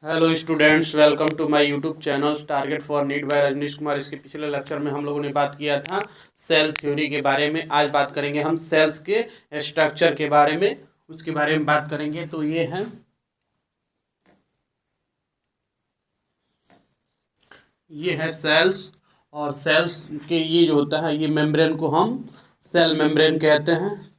Hello students, welcome to my YouTube channel target for NEET by Rajnish Kumar. इसके पिछले lecture में हम लोगों ने बात किया था सेल थ्योरी के बारे में। आज बात करेंगे हम सेल्स के स्ट्रक्चर के बारे में, उसके बारे में बात करेंगे। तो ये है सेल्स, और सेल्स के ये जो होता है ये मेम्ब्रेन को हम सेल मेम्ब्रेन कहते हैं।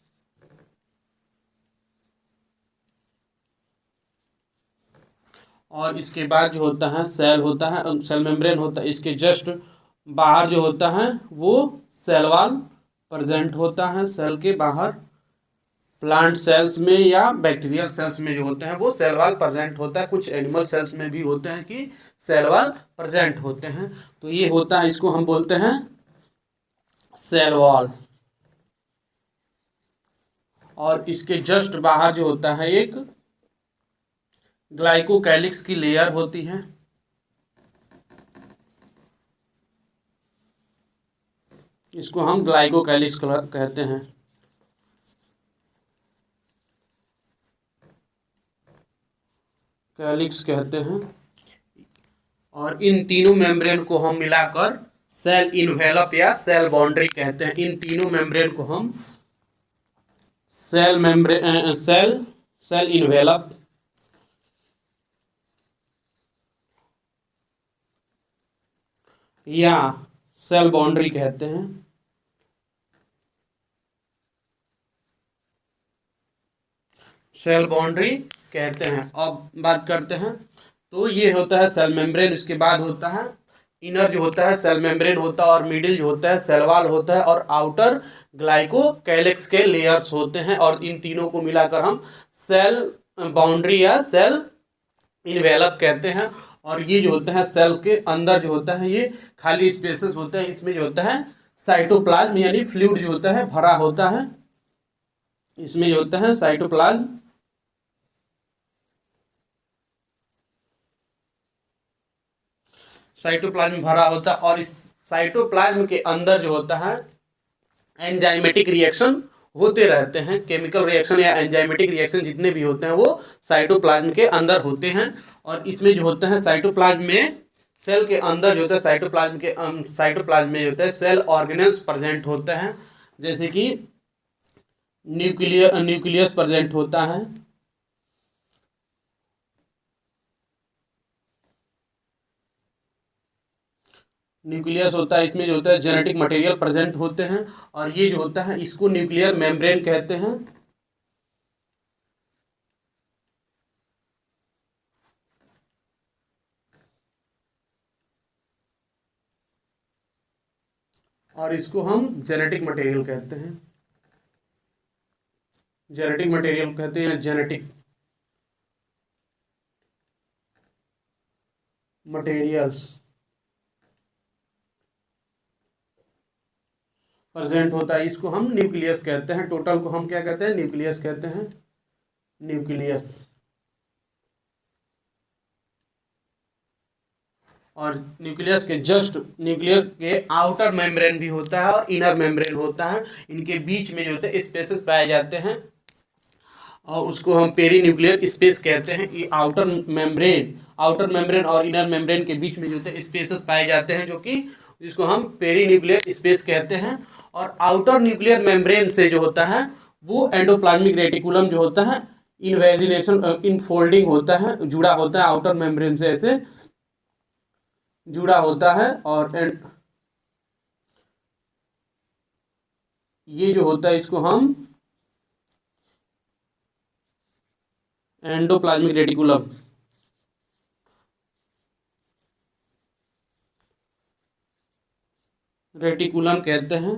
और इसके बाद जो होता है सेल होता है, सेल मेम्ब्रेन होता है। इसके जस्ट बाहर जो होता है वो सेल वॉल प्रेजेंट होता है। सेल के बाहर प्लांट सेल्स में या बैक्टीरियल सेल्स में जो होते हैं वो सेल वॉल प्रेजेंट होता है। कुछ एनिमल सेल्स में भी होते हैं कि सेल वॉल प्रेजेंट होते हैं। तो ये होता है, इसको हम बोलते हैं सेल वॉल। और इसके जस्ट बाहर जो होता है एक ग्लाइकोकैलिक्स की लेयर होती है। इसको हम ग्लाइकोकैलिक्स कहते हैं। कैलिक्स कहते हैं। और इन तीनों मेम्ब्रेन को हम मिलाकर सेल इन्वेलप या सेल बाउंड्री कहते हैं। इन तीनों मेम्ब्रेन को हम सेल मेम्ब्रेन सेल इन्वेलप या सेल बाउंड्री कहते हैं। सेल बाउंड्री कहते हैं। अब बात करते हैं, तो ये होता है सेल मेम्ब्रेन। इसके बाद होता है इनर जो होता है सेल मेम्ब्रेन होता है, और मिडिल जो होता है सेल वॉल होता है, और आउटर ग्लाइकोकैलिक्स के लेयर्स होते हैं। और इन तीनों को मिलाकर हम सेल बाउंड्री या सेल इन्वेलप कहते हैं। और ये जो होता है सेल के अंदर जो होता है ये खाली स्पेसेस होते हैं। इसमें जो होता है साइटोप्लाज्म यानी फ्लूइड जो होता है भरा होता है। इसमें जो होता है साइटोप्लाज्म भरा होता है। और इस साइटोप्लाज्म के अंदर जो होता है एंजाइमेटिक रिएक्शन होते रहते हैं। केमिकल रिएक्शन या एंजाइमेटिक रिएक्शन जितने भी होते हैं वो साइटोप्लाज्म के अंदर होते हैं। और इसमें जो होता है साइटोप्लाज्म में सेल के अंदर जो होता है साइटोप्लाज्म में जो होता है सेल ऑर्गेनेल्स प्रेजेंट होते हैं। जैसे कि न्यूक्लियस प्रेजेंट होता है। न्यूक्लियस होता है, इसमें जो होता है जेनेटिक मटेरियल प्रेजेंट होते हैं। और ये जो होता है इसको न्यूक्लियर मेम्ब्रेन कहते हैं। और इसको हम जेनेटिक मटेरियल कहते हैं। जेनेटिक मटेरियल कहते हैं, जेनेटिक मटेरियल्स प्रेजेंट होता है। इसको हम न्यूक्लियस कहते हैं। टोटल को हम क्या कहते हैं? न्यूक्लियस कहते हैं। न्यूक्लियस। और न्यूक्लियस के जस्ट न्यूक्लियर के आउटर मेम्ब्रेन भी होता है और इनर मेम्ब्रेन होता है। इनके बीच में जो होते हैं स्पेसेस पाए जाते हैं, और उसको हम पेरी न्यूक्लियर स्पेस कहते हैं। ये आउटर मेम्ब्रेन और इनर मेम्ब्रेन के बीच में जो होते हैं स्पेसेस पाए जाते हैं, जो कि जिसको हम पेरी न्यूक्लियर स्पेस कहते हैं। और आउटर न्यूक्लियर मेम्ब्रेन से जो होता है वो एंडोप्लाज्मिक रेटिकुलम जो होता है इनवेजिनेशन इनफोल्डिंग होता है, जुड़ा होता है आउटर मेम्ब्रेन से, ऐसे जुड़ा होता है। और ये जो होता है इसको हम एंडोप्लाज्मिक रेटिकुलम कहते हैं।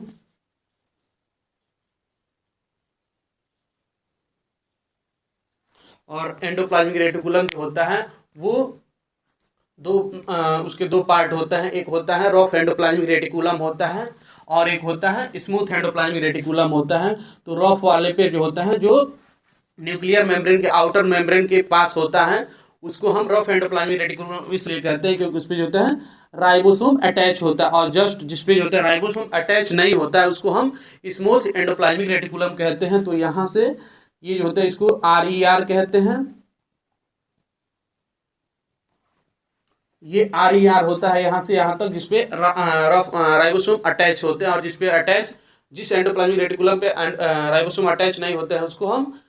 और एंडोप्लाज्मिक रेटिकुलम जो होता है वो उसके दो पार्ट होता है। एक होता है रफ एंडोप्लाज्मिक रेटिकुलम होता है, और एक होता है स्मूथ एंडोप्लाज्मिक रेटिकुलम होता है। तो रफ वाले पे जो होता है, जो न्यूक्लियर मेम्ब्रेन के आउटर मेम्ब्रेन के पास होता है, उसको हम रफ एंडोप्लाज्मिक रेटिकुलम इसलिए कहते हैं क्योंकि उस पर जो होता है राइबोसोम अटैच होता है। और जस्ट जिस पे जो होता है राइबोसोम अटैच नहीं होता है उसको हम स्मूथ एंडोप्लाज्मिक रेटिकुलम कहते हैं। तो यहाँ से ये जो होता है इसको RER कहते हैं। ये RER होता है यहाँ से यहाँ तक, जिसपे राइबोसोम अटैच होते हैं, और जिसपे अटैच, जिस एंडोप्लाज्मिक रेटिकुलम पे राइबोसोम अटैच नहीं होते हैं उसको हम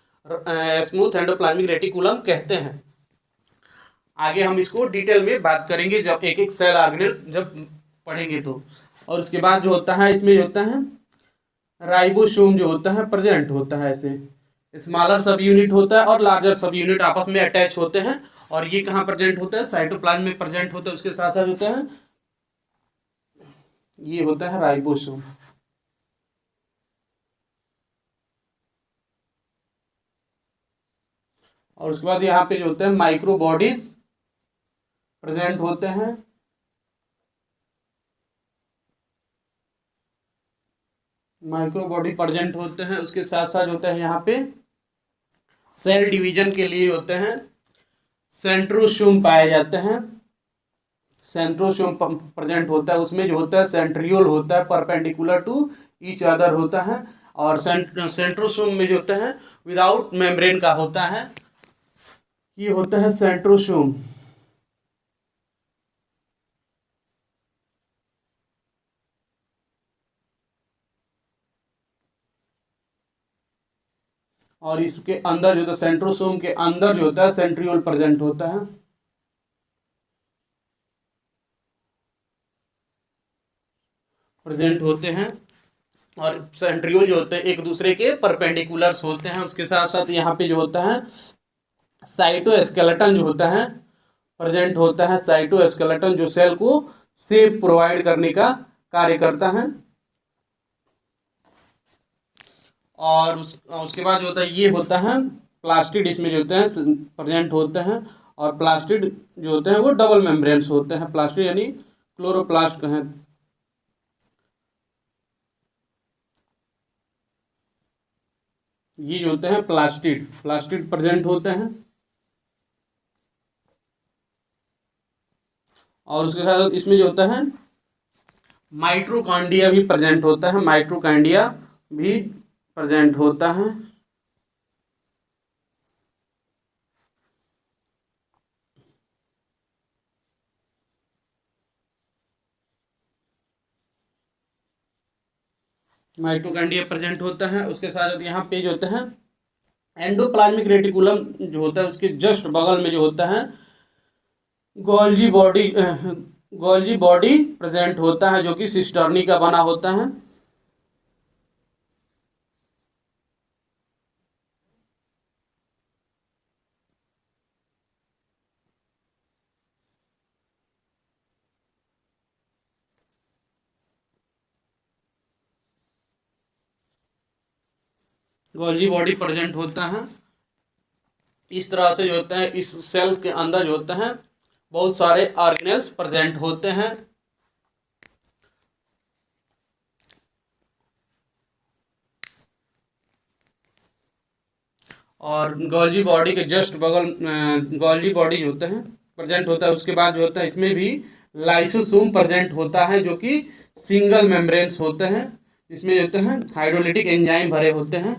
स्मूथ एंडोप्लाज्मिक रेटिकुलम कहते हैं। आगे हम इसको डिटेल में बात करेंगे जब एक एक सेल ऑर्गेनेल जब पढ़ेंगे तो। और उसके बाद जो होता है इसमें जो होता है राइबोसोम जो होता है प्रेजेंट होता है, ऐसे स्मॉलर सब यूनिट होता है और लार्जर सब यूनिट आपस में अटैच होते हैं, और ये कहाँ प्रेजेंट होता है, साइटोप्लाज्म में प्रेजेंट होता है। उसके साथ साथ होता है ये होता है राइबोसोम। और उसके बाद यहाँ पे जो होते हैं माइक्रो बॉडीज प्रेजेंट होते हैं, माइक्रो बॉडी प्रेजेंट होते हैं। उसके साथ साथ होता है यहाँ पे सेल डिवीजन के लिए होते हैं सेंट्रोसोम पाए जाते हैं, सेंट्रोसोम प्रेजेंट होता है। उसमें जो होता है सेंट्रियोल होता है परपेंडिकुलर टू ईच अदर होता है, और सेंट्रोसोम में जो होता है विदाउट मेम्ब्रेन का होता है, ये होता है सेंट्रोसोम। और इसके अंदर जो होता है सेंट्रोसोम के अंदर जो होता है सेंट्रियोल प्रेजेंट होता है, प्रेजेंट होते हैं। और सेंट्रियोल जो होते हैं एक दूसरे के परपेंडिकुलर्स होते हैं। उसके साथ साथ यहाँ पे जो होता है साइटोस्केलेटन जो होता है प्रेजेंट होता है, साइटोस्केलेटन जो सेल को शेप प्रोवाइड करने का कार्य करता है। और उसके बाद जो होता है ये होता है प्लास्टिड, इसमें जो होते हैं प्रेजेंट होते हैं, और प्लास्टिड जो होते हैं वो डबल मेम्ब्रेन्स होते हैं, प्लास्टिड यानी क्लोरोप्लास्ट कहें। ये जो होते हैं प्लास्टिड, प्लास्टिड प्रेजेंट होते हैं। और उसके साथ इसमें जो होता है माइट्रोकांडिया भी प्रेजेंट होता है, माइट्रोकांडिया भी प्रेजेंट होता है। माइटोकॉन्ड्रिया प्रेजेंट होता है। उसके साथ यहाँ पे जो होता है एंडोप्लाज्मिक रेटिकुलम जो होता है उसके जस्ट बगल में जो होता है गोल्जी बॉडी प्रेजेंट होता है, जो कि सिस्टर्नी का बना होता है। गोल्जी बॉडी प्रेजेंट होता है। इस तरह से जो होता है इस सेल्स के अंदर जो होता है बहुत सारे ऑर्गेनेल्स प्रेजेंट होते हैं। और गोल्जी बॉडी के जस्ट बगल गोल्जी बॉडी जो होता है प्रेजेंट होता है। उसके बाद जो होता है इसमें भी लाइसोसोम प्रेजेंट होता है, जो कि सिंगल मेम्ब्रेन्स होते हैं, इसमें जो होते हैं हाइड्रोलिटिक एंजाइम भरे होते हैं।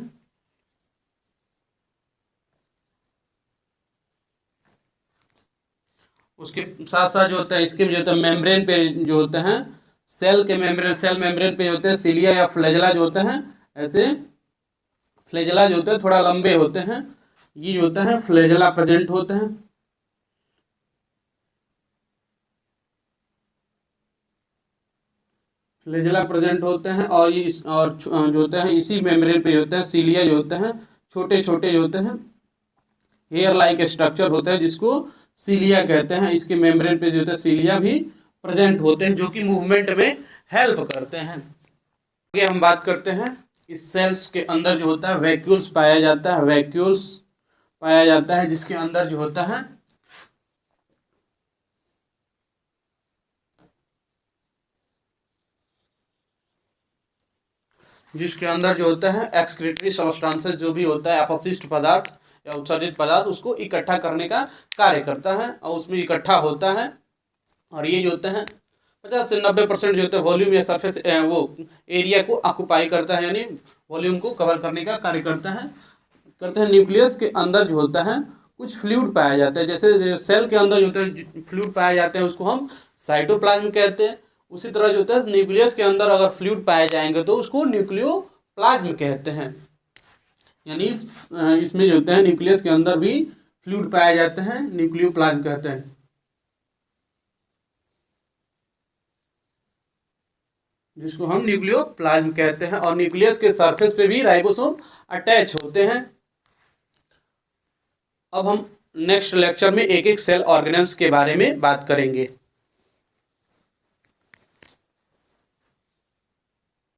उसके साथ साथ जो होता है इसके जो होता है मेम्ब्रेन पे जो होते हैं सेल मेम्ब्रेन पे जो होते हैं सिलिया या फ्लैजेला जो होते हैं, ऐसे फ्लैजेला जो होते हैं थोड़ा लंबे होते हैं, ये जो होता है फ्लैजेला प्रेजेंट होते हैं। फ्लैजेला प्रेजेंट होते हैं। और ये और जो होते हैं इसी मेम्ब्रेन पे होते हैं सिलिया जो होते हैं छोटे छोटे जो होते हैं हेयर लाइक स्ट्रक्चर होता है, जिसको सिलिया कहते हैं। इसके मेम्ब्रेन पे जो होता है सिलिया भी प्रेजेंट होते हैं, जो कि मूवमेंट में हेल्प करते हैं। आगे हम बात करते हैं इस सेल्स के अंदर जो होता है वैक्यूल्स पाया जाता है, वैक्यूल्स पाया जाता है, जिसके अंदर जो होता है एक्सक्रीटरी सब्सटेंसेस जो भी होता है अपशिष्ट पदार्थ या उत्सर्जित पदार्थ उसको इकट्ठा करने का कार्य करता है, और उसमें इकट्ठा होता है। और ये जो होता है 50 से 90% जो होता है वॉल्यूम या सरफेस वो एरिया को ऑक्युपाई करता है, यानी वॉल्यूम को कवर करने का कार्य करता है। न्यूक्लियस के अंदर जो होता है कुछ फ्लूइड पाया जाता है, जैसे सेल के अंदर जो होता है फ्लूइड पाए जाते हैं उसको हम साइटोप्लाज्म कहते हैं। उसी तरह जो होता है न्यूक्लियस के अंदर अगर फ्लूइड पाए जाएंगे तो उसको न्यूक्लियोप्लाज्म कहते हैं। यानी इसमें जो होता है न्यूक्लियस के अंदर भी फ्लूइड पाए जाते हैं, न्यूक्लियोप्लाज्म कहते हैं, जिसको हम न्यूक्लियोप्लाज्म कहते हैं। और न्यूक्लियस के सरफेस पे भी राइबोसोम अटैच होते हैं। अब हम नेक्स्ट लेक्चर में एक एक सेल ऑर्गेनेल्स के बारे में बात करेंगे।